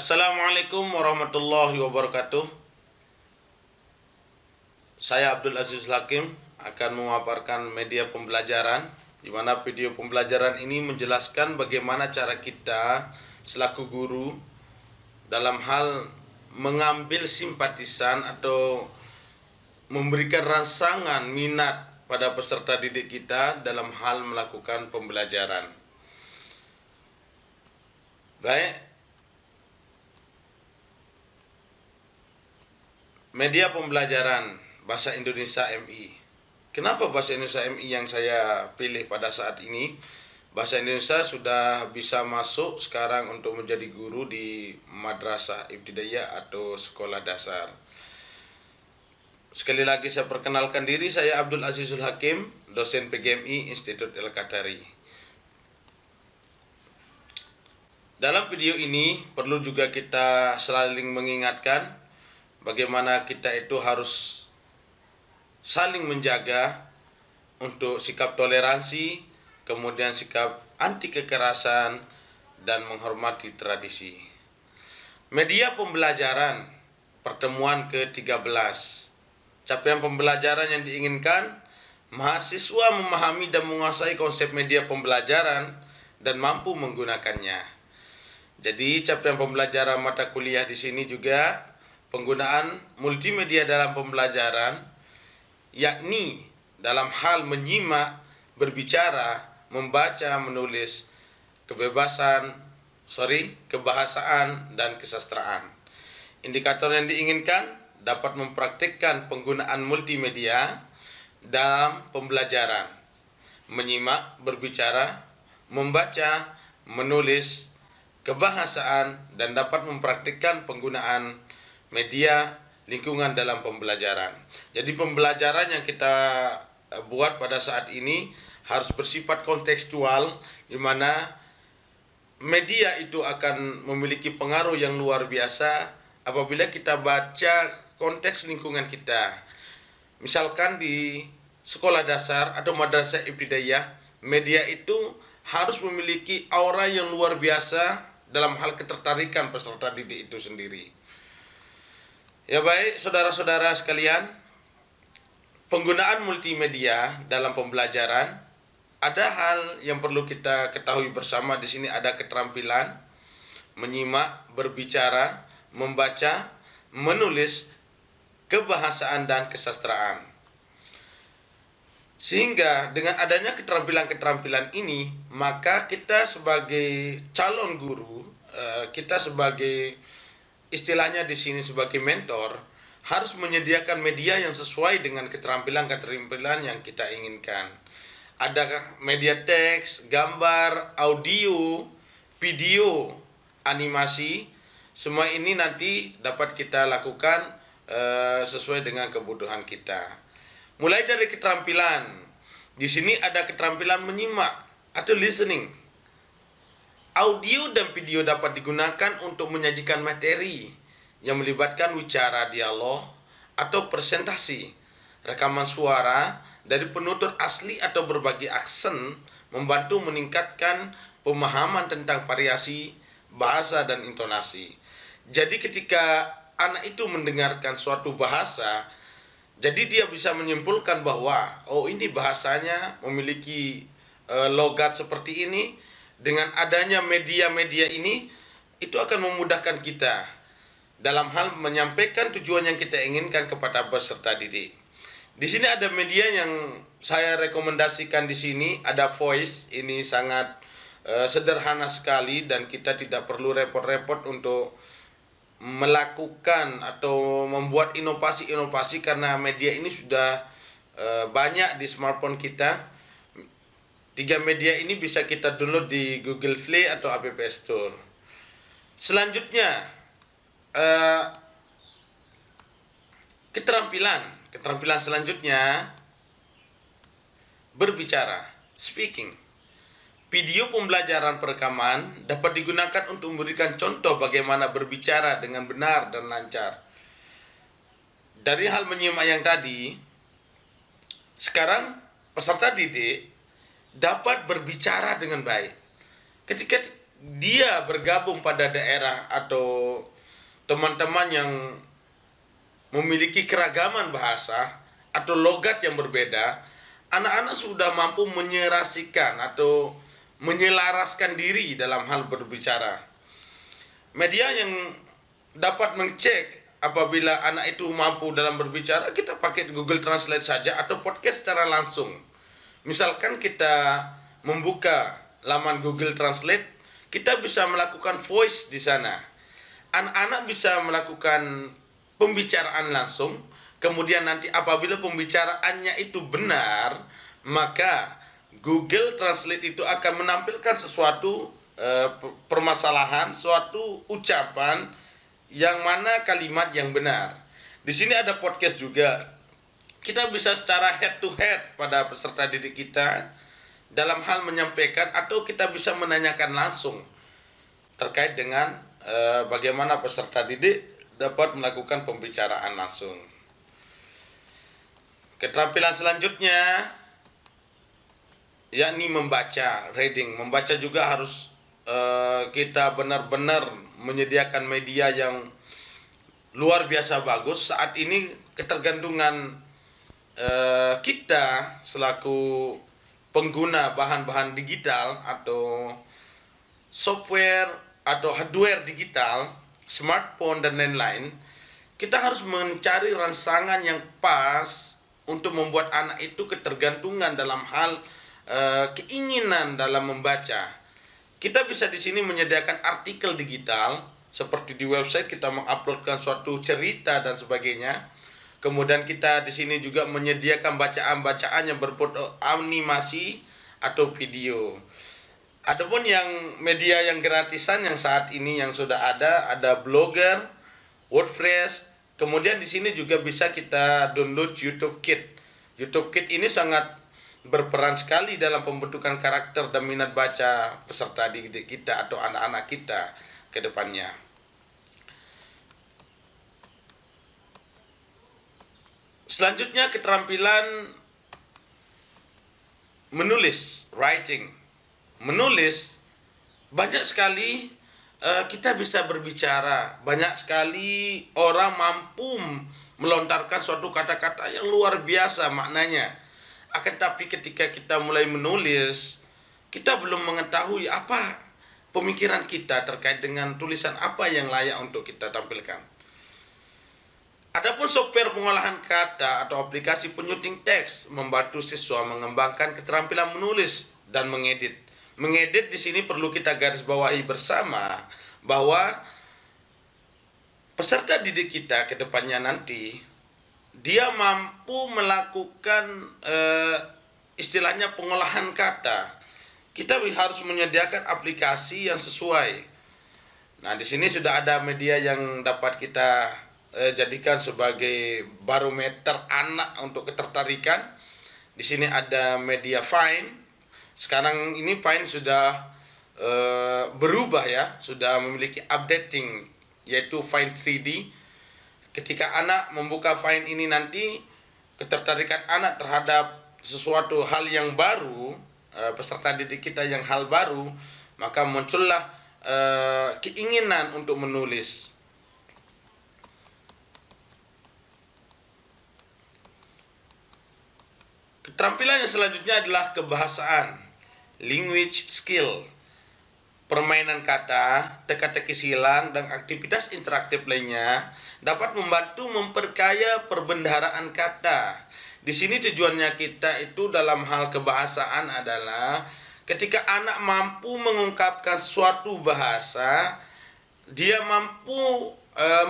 Assalamualaikum warahmatullahi wabarakatuh. Saya Abdul Aziz Hakim akan memaparkan media pembelajaran, di mana video pembelajaran ini menjelaskan bagaimana cara kita selaku guru dalam hal mengambil simpatisan atau memberikan rangsangan minat pada peserta didik kita dalam hal melakukan pembelajaran. Baik, media pembelajaran Bahasa Indonesia MI. Kenapa Bahasa Indonesia MI yang saya pilih pada saat ini? Bahasa Indonesia sudah bisa masuk sekarang untuk menjadi guru di madrasah ibtidaiyah atau sekolah dasar. Sekali lagi saya perkenalkan diri, saya Abdul Azizul Hakim, dosen PGMI Institut Al-Qadari. Dalam video ini perlu juga kita saling mengingatkan bagaimana kita itu harus saling menjaga untuk sikap toleransi, kemudian sikap anti kekerasan, dan menghormati tradisi. Media pembelajaran, pertemuan ke-13. Capaian pembelajaran yang diinginkan, mahasiswa memahami dan menguasai konsep media pembelajaran dan mampu menggunakannya. Jadi capaian pembelajaran mata kuliah di sini juga penggunaan multimedia dalam pembelajaran, yakni dalam hal menyimak, berbicara, membaca, menulis, kebahasaan, dan kesastraan. Indikator yang diinginkan dapat mempraktikkan penggunaan multimedia dalam pembelajaran, menyimak, berbicara, membaca, menulis, kebahasaan, dan dapat mempraktikkan penggunaan media lingkungan dalam pembelajaran. Jadi pembelajaran yang kita buat pada saat ini harus bersifat kontekstual, di mana media itu akan memiliki pengaruh yang luar biasa apabila kita baca konteks lingkungan kita. Misalkan di sekolah dasar atau madrasah ibtidaiyah, media itu harus memiliki aura yang luar biasa dalam hal ketertarikan peserta didik itu sendiri. Ya baik, saudara-saudara sekalian, penggunaan multimedia dalam pembelajaran, ada hal yang perlu kita ketahui bersama. Di sini ada keterampilan menyimak, berbicara, membaca, menulis, kebahasaan, dan kesastraan. Sehingga dengan adanya keterampilan-keterampilan ini, maka kita sebagai calon guru, kita sebagai istilahnya di sini sebagai mentor, harus menyediakan media yang sesuai dengan keterampilan-keterampilan yang kita inginkan. Ada media teks, gambar, audio, video, animasi, semua ini nanti dapat kita lakukan sesuai dengan kebutuhan kita. Mulai dari keterampilan, di sini ada keterampilan menyimak atau listening. Audio dan video dapat digunakan untuk menyajikan materi yang melibatkan wicara dialog atau presentasi. Rekaman suara dari penutur asli atau berbagai aksen membantu meningkatkan pemahaman tentang variasi bahasa dan intonasi. Jadi ketika anak itu mendengarkan suatu bahasa, jadi dia bisa menyimpulkan bahwa ini bahasanya memiliki logat seperti ini. Dengan adanya media-media ini, itu akan memudahkan kita dalam hal menyampaikan tujuan yang kita inginkan kepada peserta didik. Di sini ada media yang saya rekomendasikan di sini, ada Voice. Ini sangat sederhana sekali dan kita tidak perlu repot-repot untuk melakukan atau membuat inovasi-inovasi karena media ini sudah banyak di smartphone kita. 3 media ini bisa kita download di Google Play atau App Store. Selanjutnya, keterampilan selanjutnya berbicara, speaking. Video pembelajaran perekaman dapat digunakan untuk memberikan contoh bagaimana berbicara dengan benar dan lancar. Dari hal menyimak yang tadi, sekarang peserta didik dapat berbicara dengan baik. Ketika dia bergabung pada daerah atau teman-teman yang memiliki keragaman bahasa atau logat yang berbeda, anak-anak sudah mampu menyerasikan atau menyelaraskan diri dalam hal berbicara. Media yang dapat mengecek apabila anak itu mampu dalam berbicara, kita pakai Google Translate saja atau podcast secara langsung. Misalkan kita membuka laman Google Translate, kita bisa melakukan voice di sana. Anak-anak bisa melakukan pembicaraan langsung, kemudian nanti apabila pembicaraannya itu benar, maka Google Translate itu akan menampilkan sesuatu permasalahan, suatu ucapan yang mana kalimat yang benar. Di sini ada podcast juga. Kita bisa secara head to head pada peserta didik kita dalam hal menyampaikan, atau kita bisa menanyakan langsung terkait dengan bagaimana peserta didik dapat melakukan pembicaraan langsung. Keterampilan selanjutnya yakni membaca, reading. Membaca juga harus kita benar-benar menyediakan media yang luar biasa bagus. Saat ini ketergantungan kita selaku pengguna bahan-bahan digital atau software atau hardware digital, smartphone dan lain-lain, kita harus mencari rangsangan yang pas untuk membuat anak itu ketergantungan dalam hal keinginan dalam membaca. Kita bisa di sini menyediakan artikel digital, seperti di website kita menguploadkan suatu cerita dan sebagainya. Kemudian kita di sini juga menyediakan bacaan-bacaan yang berbentuk animasi atau video. Adapun yang media yang gratisan yang saat ini yang sudah ada Blogger, WordPress. Kemudian di sini juga bisa kita download YouTube Kit. YouTube Kit ini sangat berperan sekali dalam pembentukan karakter dan minat baca peserta didik kita atau anak-anak kita ke depannya. Selanjutnya keterampilan menulis, writing. Menulis, banyak sekali kita bisa berbicara, banyak sekali orang mampu melontarkan suatu kata-kata yang luar biasa maknanya. Akan tapi ketika kita mulai menulis, kita belum mengetahui apa pemikiran kita terkait dengan tulisan apa yang layak untuk kita tampilkan. Adapun software pengolahan kata atau aplikasi penyunting teks membantu siswa mengembangkan keterampilan menulis dan mengedit. Mengedit di sini perlu kita garis bawahi bersama bahwa peserta didik kita ke depannya nanti dia mampu melakukan istilahnya pengolahan kata. Kita harus menyediakan aplikasi yang sesuai. Nah, di sini sudah ada media yang dapat kita jadikan sebagai barometer anak untuk ketertarikan. Di sini ada media Find. Sekarang ini Find sudah berubah ya, sudah memiliki updating yaitu Find 3D. Ketika anak membuka Find ini nanti, ketertarikan anak terhadap sesuatu hal yang baru, peserta didik kita yang hal baru, maka muncullah keinginan untuk menulis. Keterampilan yang selanjutnya adalah kebahasaan, language skill. Permainan kata, teka-teki silang, dan aktivitas interaktif lainnya dapat membantu memperkaya perbendaharaan kata. Di sini tujuannya kita itu dalam hal kebahasaan adalah ketika anak mampu mengungkapkan suatu bahasa, dia mampu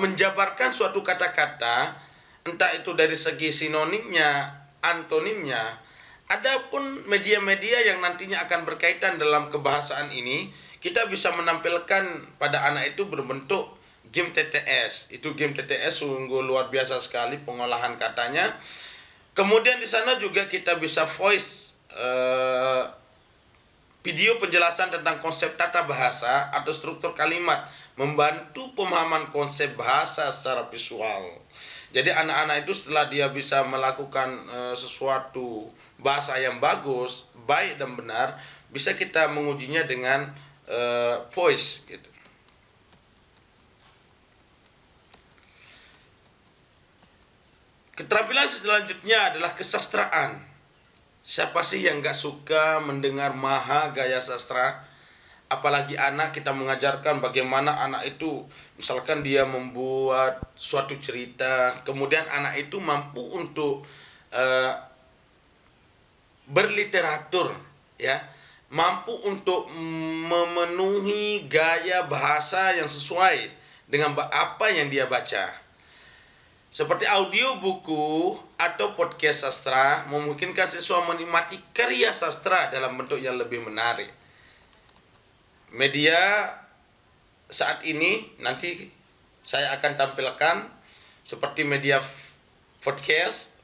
menjabarkan suatu kata-kata, entah itu dari segi sinonimnya, antonimnya. Adapun media-media yang nantinya akan berkaitan dalam kebahasaan ini, kita bisa menampilkan pada anak itu berbentuk game TTS. Itu game TTS sungguh luar biasa sekali pengolahan katanya. Kemudian di sana juga kita bisa voice video penjelasan tentang konsep tata bahasa atau struktur kalimat, membantu pemahaman konsep bahasa secara visual. Jadi anak-anak itu setelah dia bisa melakukan sesuatu bahasa yang bagus, baik dan benar, bisa kita mengujinya dengan voice gitu. Keterampilan selanjutnya adalah kesastraan. Siapa sih yang gak suka mendengar maha gaya sastra? Apalagi anak, kita mengajarkan bagaimana anak itu, misalkan dia membuat suatu cerita, kemudian anak itu mampu untuk berliteratur, ya, mampu untuk memenuhi gaya bahasa yang sesuai dengan apa yang dia baca. Seperti audio buku atau podcast sastra memungkinkan siswa menikmati karya sastra dalam bentuk yang lebih menarik. Media saat ini nanti saya akan tampilkan seperti media podcast,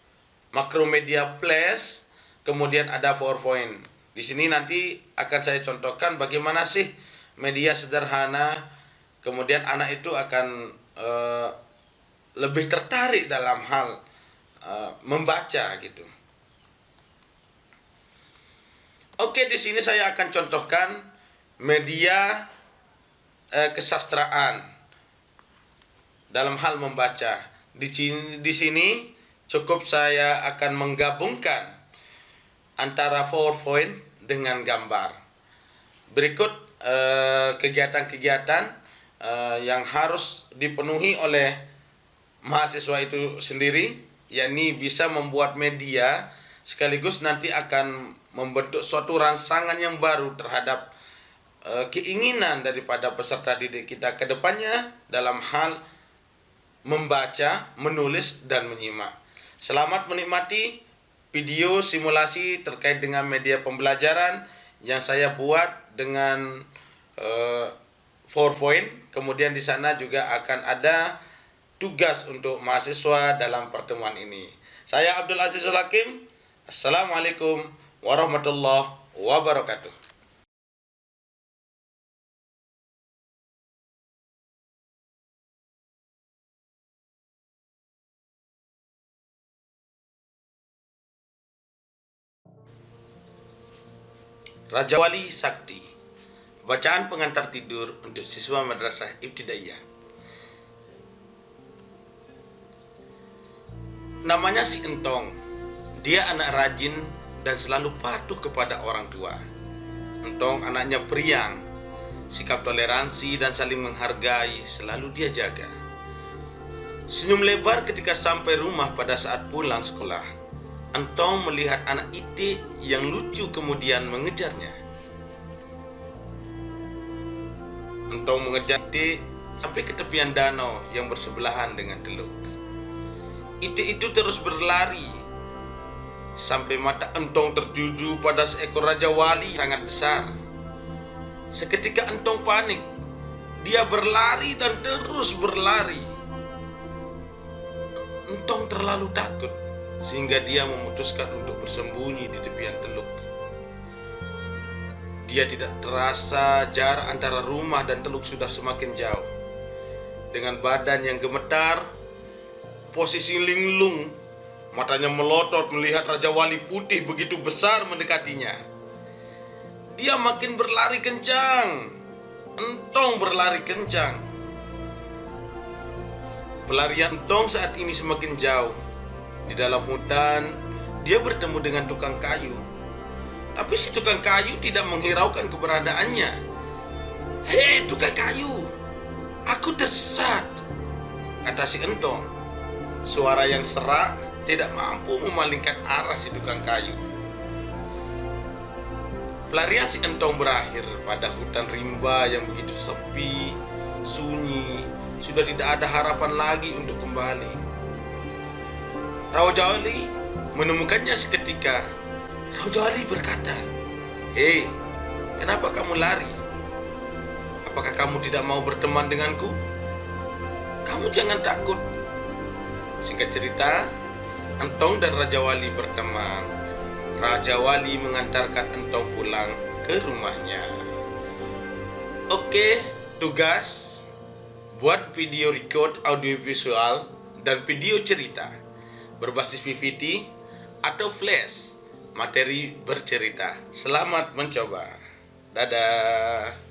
Makromedia Flash, kemudian ada PowerPoint. Di sini nanti akan saya contohkan bagaimana sih media sederhana, kemudian anak itu akan lebih tertarik dalam hal membaca gitu. Oke, di sini saya akan contohkan media kesastraan dalam hal membaca. Di sini cukup saya akan menggabungkan antara PowerPoint dengan gambar. Berikut kegiatan-kegiatan yang harus dipenuhi oleh mahasiswa itu sendiri, yakni bisa membuat media sekaligus nanti akan membentuk suatu rangsangan yang baru terhadap keinginan daripada peserta didik kita ke depannya dalam hal membaca, menulis, dan menyimak. Selamat menikmati video simulasi terkait dengan media pembelajaran yang saya buat dengan PowerPoint. Kemudian di sana juga akan ada tugas untuk mahasiswa dalam pertemuan ini. Saya Abdul Azizul Hakim. Assalamualaikum warahmatullahi wabarakatuh. Raja Wali Sakti. Bacaan pengantar tidur untuk siswa Madrasah Ibtidaiyah. Namanya si Entong. Dia anak rajin dan selalu patuh kepada orang tua. Entong anaknya periang. Sikap toleransi dan saling menghargai selalu dia jaga. Senyum lebar ketika sampai rumah pada saat pulang sekolah. Entong melihat anak Itik yang lucu kemudian mengejarnya. Entong mengejar Itik sampai ke tepian danau yang bersebelahan dengan teluk. Itik itu terus berlari sampai mata Entong tertuju pada seekor Raja Wali sangat besar. Seketika Entong panik. Dia berlari dan terus berlari. Entong terlalu takut sehingga dia memutuskan untuk bersembunyi di tepian teluk. Dia tidak terasa jarak antara rumah dan teluk sudah semakin jauh. Dengan badan yang gemetar, posisi linglung, matanya melotot melihat Raja Wali putih begitu besar mendekatinya. Dia makin berlari kencang. Entong berlari kencang. Pelarian Entong saat ini semakin jauh. Di dalam hutan, dia bertemu dengan tukang kayu. Tapi si tukang kayu tidak menghiraukan keberadaannya. "Hei tukang kayu, aku tersesat," kata si Entong. Suara yang serak tidak mampu memalingkan arah si tukang kayu. Pelarian si Entong berakhir pada hutan rimba yang begitu sepi, sunyi, sudah tidak ada harapan lagi untuk kembali. Raja Wali menemukannya seketika. Raja Wali berkata, "Hei, kenapa kamu lari? Apakah kamu tidak mau berteman denganku? Kamu jangan takut." Singkat cerita, Entong dan Raja Wali berteman. Raja Wali mengantarkan Entong pulang ke rumahnya. Oke, tugas buat video record audiovisual dan video cerita berbasis PPT atau Flash, materi bercerita. Selamat mencoba. Dadah.